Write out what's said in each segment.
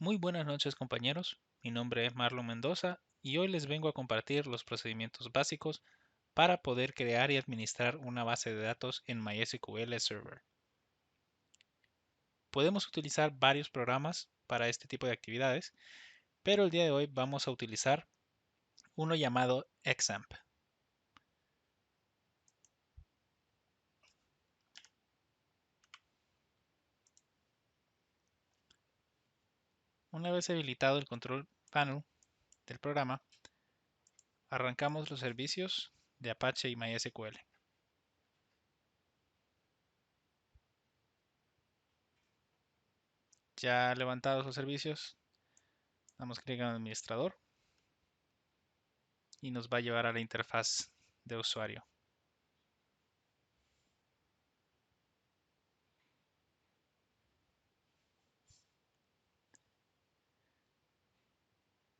Muy buenas noches compañeros, mi nombre es Marlon Mendoza y hoy les vengo a compartir los procedimientos básicos para poder crear y administrar una base de datos en MySQL Server. Podemos utilizar varios programas para este tipo de actividades, pero el día de hoy vamos a utilizar uno llamado XAMPP. Una vez habilitado el control panel del programa, arrancamos los servicios de Apache y MySQL. Ya levantados los servicios, damos clic en administrador y nos va a llevar a la interfaz de usuario.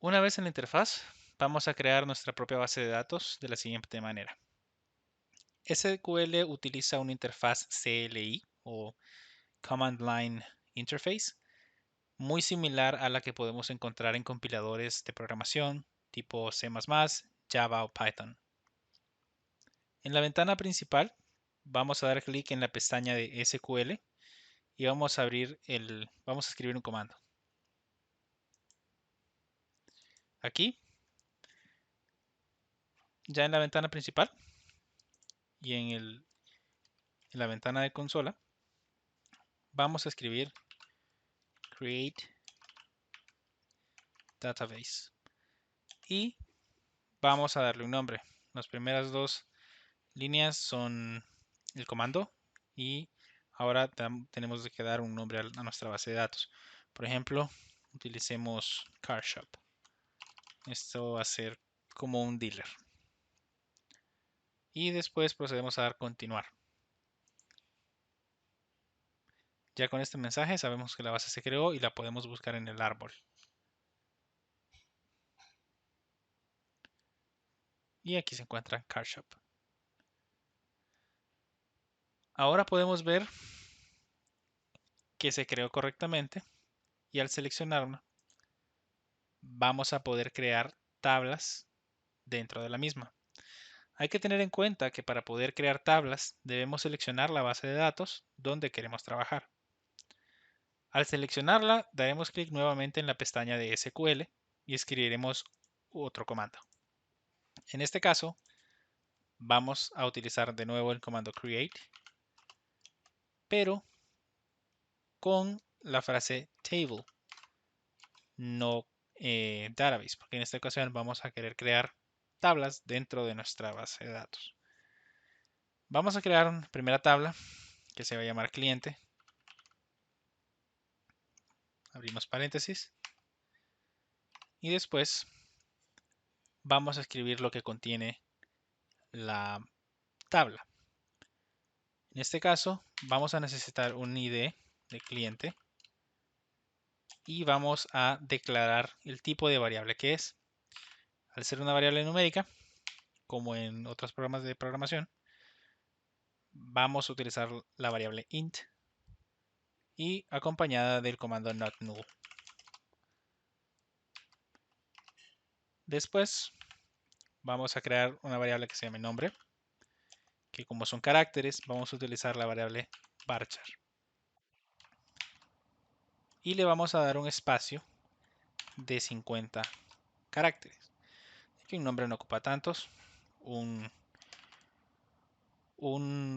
Una vez en la interfaz, vamos a crear nuestra propia base de datos de la siguiente manera. SQL utiliza una interfaz CLI o Command Line Interface, muy similar a la que podemos encontrar en compiladores de programación tipo C++, Java o Python. En la ventana principal, vamos a dar clic en la pestaña de SQL y vamos a escribir un comando. Aquí, ya en la ventana principal y en la ventana de consola, vamos a escribir create database y vamos a darle un nombre. Las primeras dos líneas son el comando y ahora tenemos que dar un nombre a nuestra base de datos. Por ejemplo, utilicemos CarShop. Esto va a ser como un dealer. Y después procedemos a dar continuar. Ya con este mensaje sabemos que la base se creó y la podemos buscar en el árbol. Y aquí se encuentra CarShop. Ahora podemos ver que se creó correctamente y al seleccionarla vamos a poder crear tablas dentro de la misma. Hay que tener en cuenta que para poder crear tablas debemos seleccionar la base de datos donde queremos trabajar. Al seleccionarla daremos clic nuevamente en la pestaña de SQL y escribiremos otro comando. En este caso vamos a utilizar de nuevo el comando create, pero con la frase table, no database, porque en esta ocasión vamos a querer crear tablas dentro de nuestra base de datos. Vamos a crear una primera tabla que se va a llamar cliente. Abrimos paréntesis. Y después vamos a escribir lo que contiene la tabla. En este caso vamos a necesitar un ID de cliente y vamos a declarar el tipo de variable que es. Al ser una variable numérica, como en otros programas de programación, vamos a utilizar la variable int y acompañada del comando not null. Después vamos a crear una variable que se llame nombre, que como son caracteres, vamos a utilizar la variable varchar. Y le vamos a dar un espacio de 50 caracteres. Aquí un nombre no ocupa tantos. Un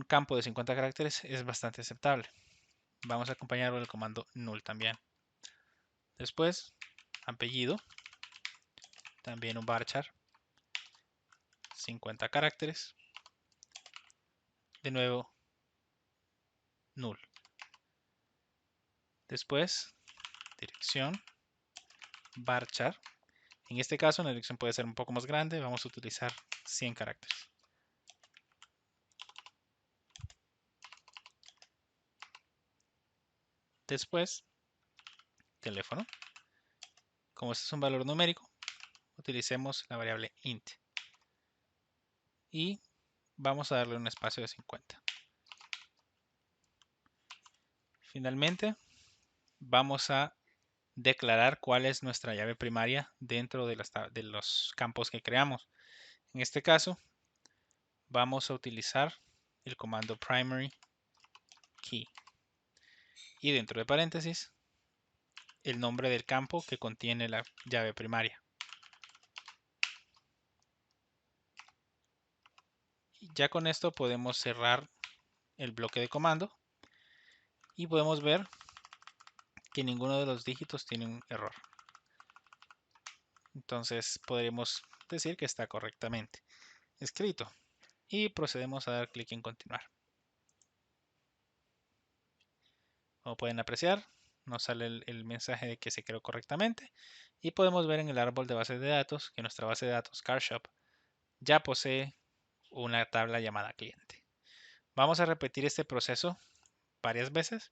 campo de 50 caracteres es bastante aceptable. Vamos a acompañarlo del comando null también. Después, apellido, también un varchar, 50 caracteres. De nuevo, null. Después, dirección, varchar. En este caso, la dirección puede ser un poco más grande. Vamos a utilizar 100 caracteres. Después, teléfono. Como este es un valor numérico, utilicemos la variable int. Y vamos a darle un espacio de 50. Finalmente, vamos a declarar cuál es nuestra llave primaria dentro de los campos que creamos. En este caso, vamos a utilizar el comando primary key y dentro de paréntesis el nombre del campo que contiene la llave primaria. Y ya con esto podemos cerrar el bloque de comando y podemos ver que ninguno de los dígitos tiene un error. Entonces podremos decir que está correctamente escrito y procedemos a dar clic en continuar. Como pueden apreciar, nos sale el mensaje de que se creó correctamente y podemos ver en el árbol de base de datos que nuestra base de datos CarShop ya posee una tabla llamada cliente. Vamos a repetir este proceso varias veces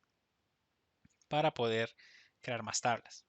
para poder crear más tablas.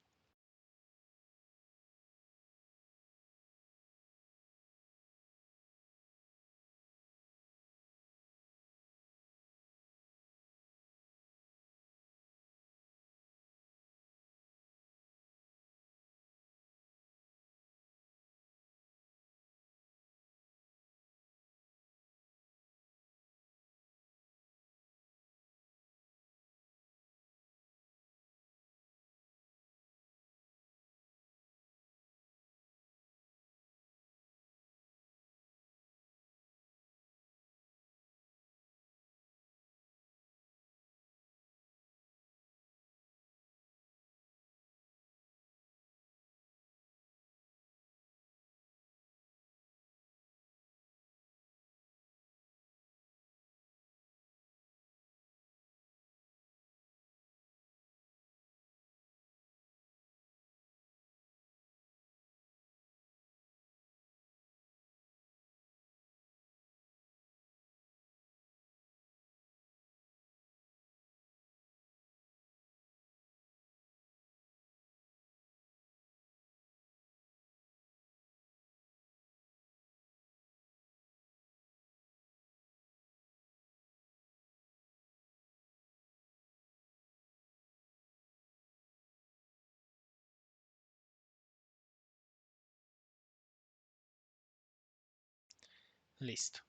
Listo.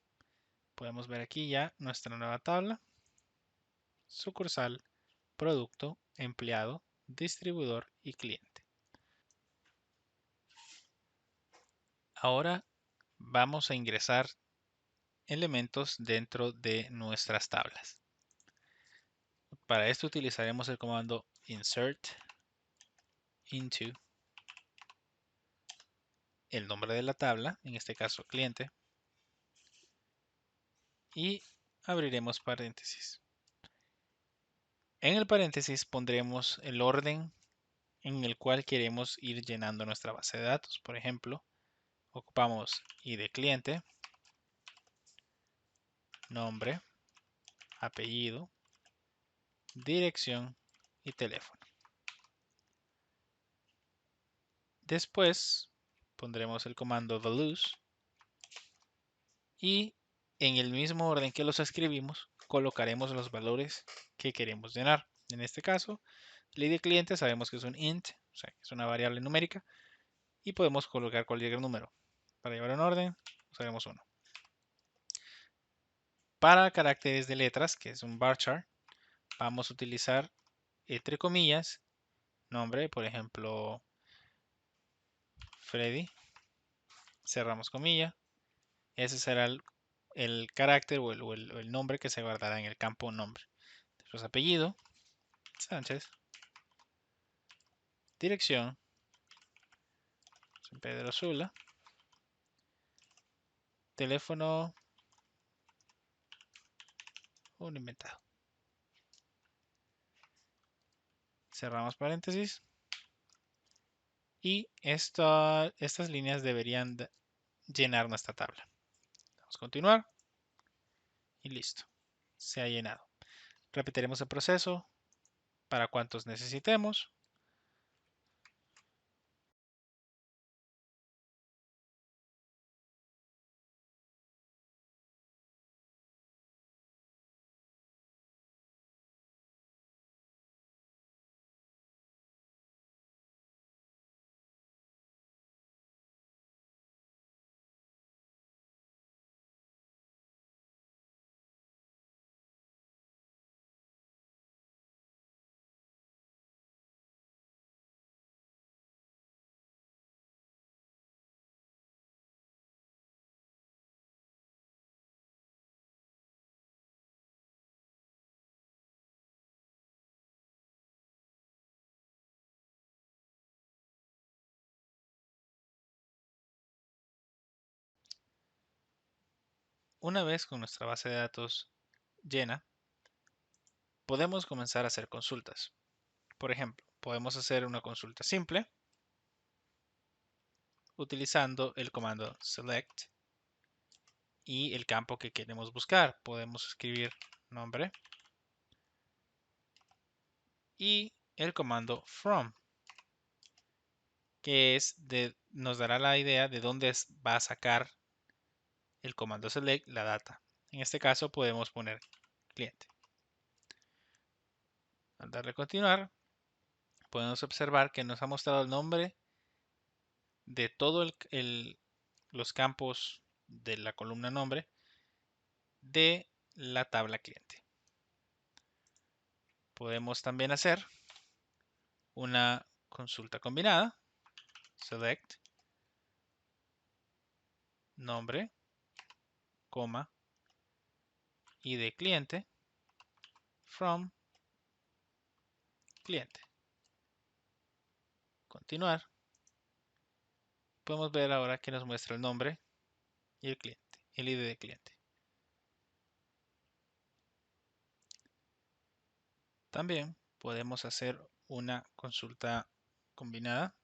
Podemos ver aquí ya nuestra nueva tabla. Sucursal, producto, empleado, distribuidor y cliente. Ahora vamos a ingresar elementos dentro de nuestras tablas. Para esto utilizaremos el comando insert into el nombre de la tabla, en este caso cliente, y abriremos paréntesis. En el paréntesis pondremos el orden en el cual queremos ir llenando nuestra base de datos. Por ejemplo, ocupamos ID cliente, nombre, apellido, dirección y teléfono. Después pondremos el comando values y en el mismo orden que los escribimos colocaremos los valores que queremos llenar. En este caso, el ID cliente sabemos que es un int, o sea, que es una variable numérica y podemos colocar cualquier número. Para llevar un orden, usaremos uno. Para caracteres de letras, que es un varchar, vamos a utilizar entre comillas nombre, por ejemplo, Freddy, cerramos comilla. Ese será el carácter o el nombre que se guardará en el campo nombre. Después apellido, Sánchez, dirección, San Pedro Sula, teléfono, un inventado. Cerramos paréntesis. Y estas líneas deberían llenar nuestra tabla. Vamos a continuar. Y listo. Se ha llenado. Repetiremos el proceso para cuantos necesitemos. una vez con nuestra base de datos llena, podemos comenzar a hacer consultas. Por ejemplo, podemos hacer una consulta simple utilizando el comando select y el campo que queremos buscar. Podemos escribir nombre y el comando from, que nos dará la idea de dónde va a sacar el comando select la data. En este caso podemos poner cliente. Al darle a continuar, podemos observar que nos ha mostrado el nombre de todos los campos de la columna nombre de la tabla cliente. Podemos también hacer una consulta combinada. Select nombre, coma, y de cliente from cliente. Continuar. Podemos ver ahora que nos muestra el nombre y el cliente, el ID de cliente. También podemos hacer una consulta combinada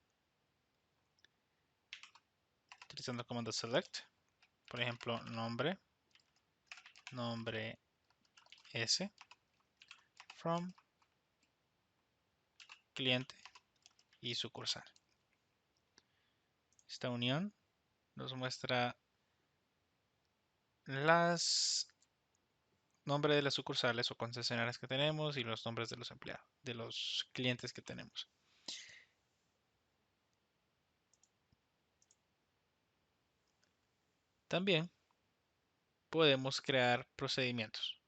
utilizando el comando select. Por ejemplo, nombre S from cliente y sucursal. Esta unión nos muestra los nombres de las sucursales o concesionarias que tenemos y los nombres de los empleados, de los clientes que tenemos. También podemos crear procedimientos.